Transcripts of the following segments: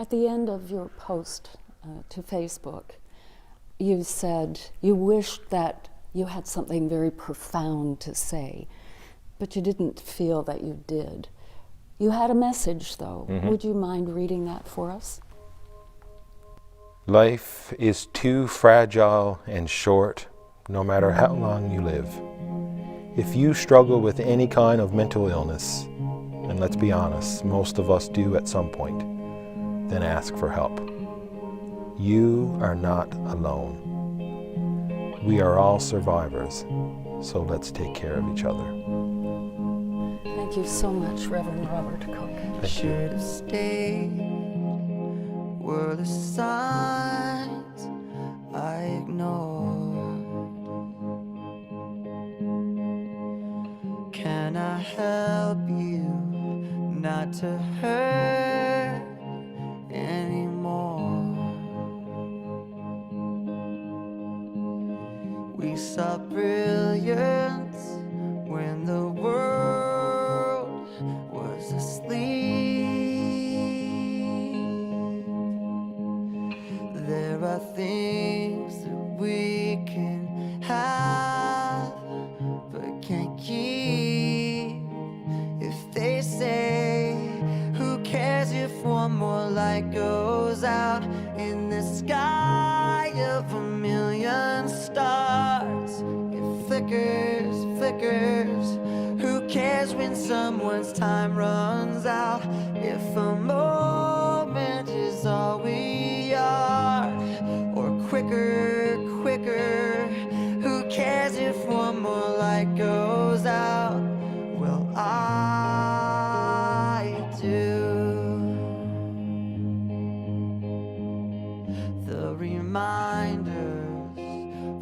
At the end of your post to Facebook, you said you wished that you had something very profound to say, but you didn't feel that you did. You had a message, though. Mm-hmm. Would you mind reading that for us? Life is too fragile and short, no matter how long you live. If you struggle with any kind of mental illness, and let's be honest, most of us do at some point, then ask for help. You are not alone. We are all survivors, so let's take care of each other. Thank you so much, Reverend Robert Cooke. I should have stayed, were the signs I ignored. Can I help you not to hurt anymore? We saw brilliance when the world was asleep. There are things that we can have but can't keep. If they say, who cares if one more light goes out in the sky of a million stars? It flickers, flickers. Who cares when someone's time runs out? If a moment is all we are, or quicker, quicker. Who cares if one more light goes out? Well, I do. The reminders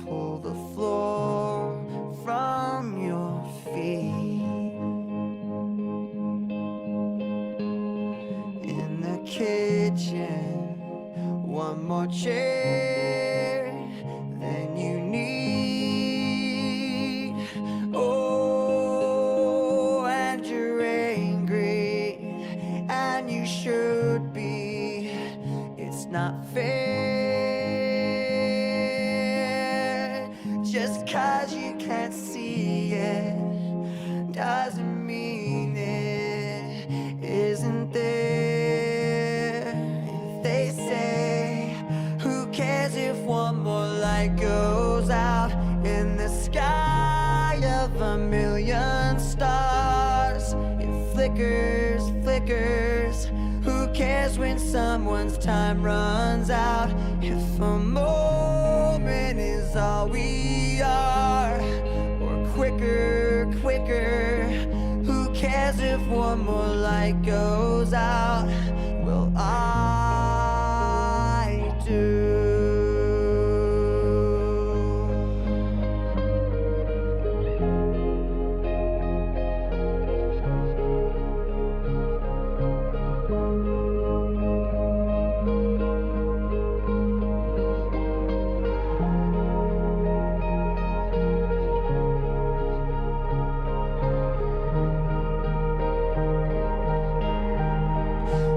pull the floor from your feet. In the kitchen, one more chair than you need. Oh, and you're angry, and you should be. It's not fair. Just 'cause you can't see it doesn't mean it isn't there. If they say, who cares if one more light goes out in the sky of a million stars? It flickers, flickers. Who cares when someone's time runs out? If a moment is all we are, or quicker, quicker. Who cares if one more light goes out? Well, I do.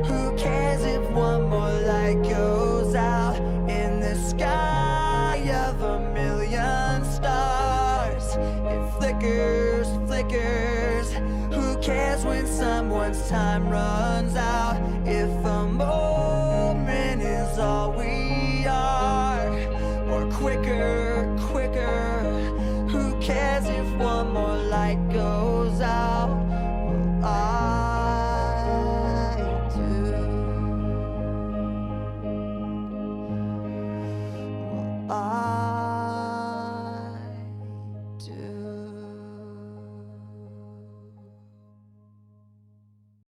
Who cares if one more light goes out in the sky of a million stars? It flickers, flickers. Who cares when someone's time runs out?